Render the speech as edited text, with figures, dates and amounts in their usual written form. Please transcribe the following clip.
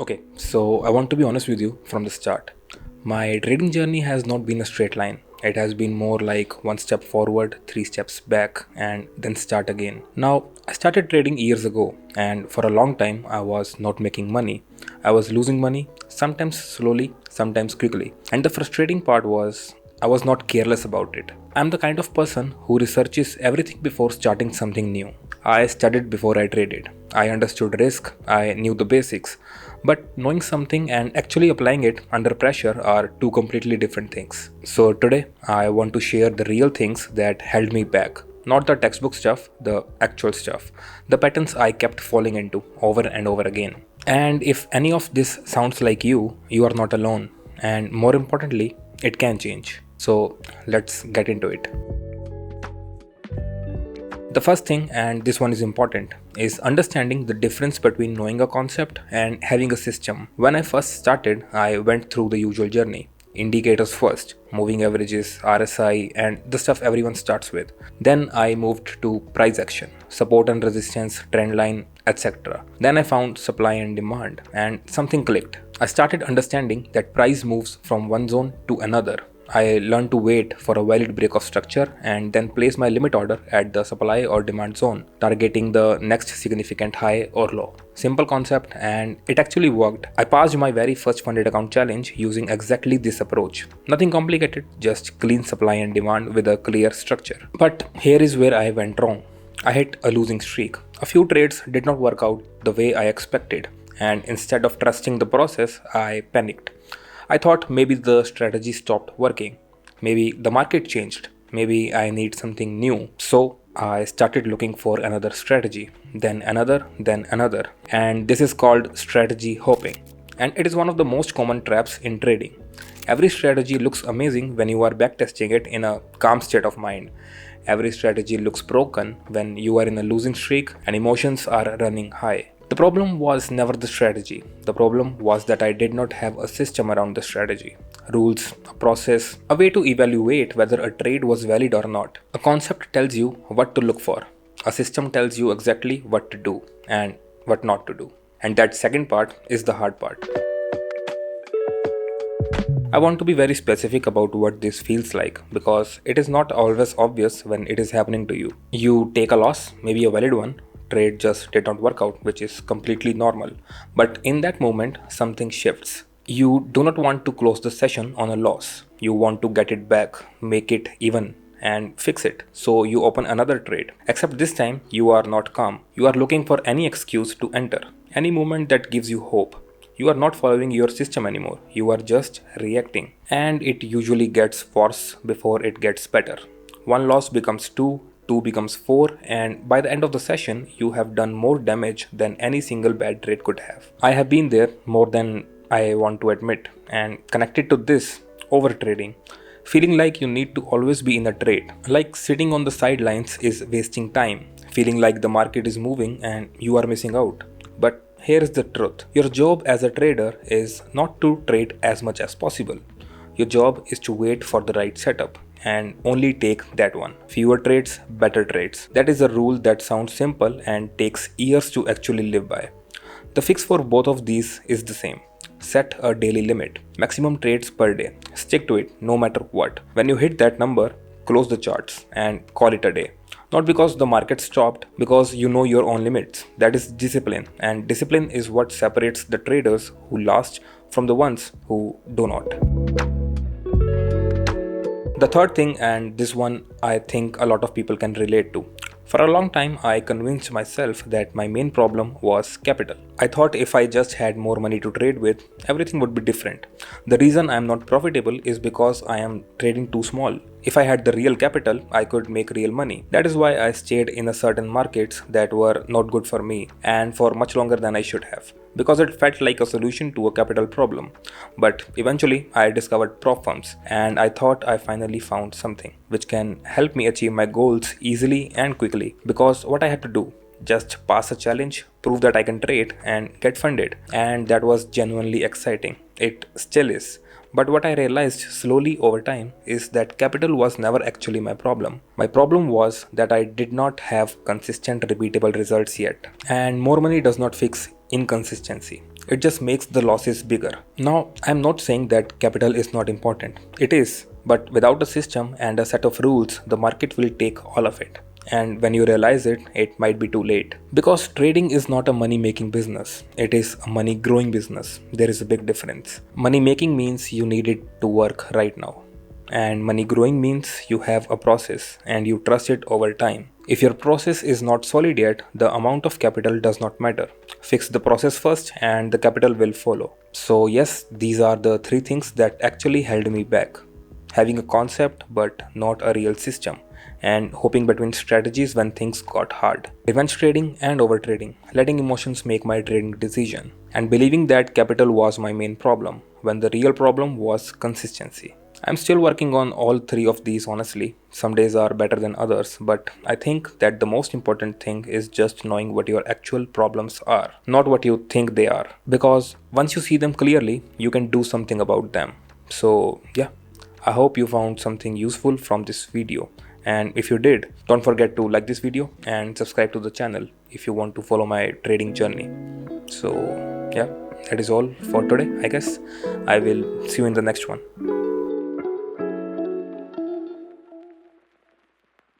Okay, so I want to be honest with you from the start. My trading journey has not been a straight line. It has been more like one step forward, three steps back, and then start again. Now, I started trading years ago, and for a long time, I was not making money. I was losing money, sometimes slowly, sometimes quickly. And the frustrating part was, I was not careless about it. I'm the kind of person who researches everything before starting something new. I studied before I traded. I understood risk, I knew the basics. But knowing something and actually applying it under pressure are two completely different things. So today, I want to share the real things that held me back. Not the textbook stuff, the actual stuff. The patterns I kept falling into over and over again. And if any of this sounds like you are not alone. And more importantly, it can change. So let's get into it. The first thing, and this one is important, is understanding the difference between knowing a concept and having a system. When I first started, I went through the usual journey. Indicators first, moving averages, RSI, and the stuff everyone starts with. Then I moved to price action, support and resistance, trend line, etc. Then I found supply and demand, and something clicked. I started understanding that price moves from one zone to another. I learned to wait for a valid break of structure and then place my limit order at the supply or demand zone, targeting the next significant high or low. Simple concept, and it actually worked. I passed my very first funded account challenge using exactly this approach. Nothing complicated, just clean supply and demand with a clear structure. But here is where I went wrong. I hit a losing streak. A few trades did not work out the way I expected, and instead of trusting the process, I panicked. I thought maybe the strategy stopped working. Maybe the market changed. Maybe I need something new. So I started looking for another strategy, then another, then another. And this is called strategy hopping. And it is one of the most common traps in trading. Every strategy looks amazing when you are backtesting it in a calm state of mind. Every strategy looks broken when you are in a losing streak and emotions are running high. The problem was never the strategy. The problem was that I did not have a system around the strategy. Rules, a process, a way to evaluate whether a trade was valid or not. A concept tells you what to look for. A system tells you exactly what to do and what not to do. And that second part is the hard part. I want to be very specific about what this feels like because it is not always obvious when it is happening to you. You take a loss, maybe a valid one. Trade just did not work out, which is completely normal. But in that moment, something shifts. You do not want to close the session on a loss. You want to get it back, make it even, and fix it. So you open another trade. Except this time, you are not calm. You are looking for any excuse to enter, any moment that gives you hope. You are not following your system anymore. You are just reacting. And it usually gets worse before it gets better. One loss becomes two becomes 4, and by the end of the session, you have done more damage than any single bad trade could have. I have been there more than I want to admit, and connected to this, overtrading. Feeling like you need to always be in a trade, like sitting on the sidelines is wasting time, feeling like the market is moving and you are missing out. But here is the truth. Your job as a trader is not to trade as much as possible. Your job is to wait for the right setup and only take that one. Fewer trades, better trades. That is a rule that sounds simple and takes years to actually live by. The fix for both of these is the same. Set a daily limit, maximum trades per day. Stick to it no matter what. When you hit that number, close the charts and call it a day. Not because the market stopped, because you know your own limits. That is discipline, and discipline is what separates the traders who last from the ones who do not. The third thing, and this one I think a lot of people can relate to. For a long time, I convinced myself that my main problem was capital. I thought if I just had more money to trade with, everything would be different. The reason I am not profitable is because I am trading too small. If I had the real capital, I could make real money. That is why I stayed in a certain markets that were not good for me and for much longer than I should have. Because it felt like a solution to a capital problem. But eventually, I discovered prop firms and I thought I finally found something which can help me achieve my goals easily and quickly. Because what I had to do, just pass a challenge, prove that I can trade and get funded. And that was genuinely exciting. It still is. But what I realized slowly over time is that capital was never actually my problem. My problem was that I did not have consistent repeatable results yet. And more money does not fix inconsistency. it just makes the losses bigger. Now, I'm not saying that capital is not important. It is, but without a system and a set of rules, the market will take all of it. And when you realize it, it might be too late. Because trading is not a money making business, it is a money growing business. There is a big difference. Money making means you need it to work right now. And money growing means you have a process and you trust it over time. If your process is not solid yet, the amount of capital does not matter. Fix the process first and the capital will follow. So, yes, these are the three things that actually held me back: having a concept but not a real system, and hoping between strategies when things got hard, revenge trading and overtrading, letting emotions make my trading decision, and believing that capital was my main problem when the real problem was consistency. I'm still working on all three of these honestly. Some days are better than others, but I think that the most important thing is just knowing what your actual problems are, not what you think they are. Because once you see them clearly, you can do something about them. So, yeah, I hope you found something useful from this video. And if you did, don't forget to like this video and subscribe to the channel if you want to follow my trading journey. So, yeah, that is all for today, I guess. I will see you in the next one.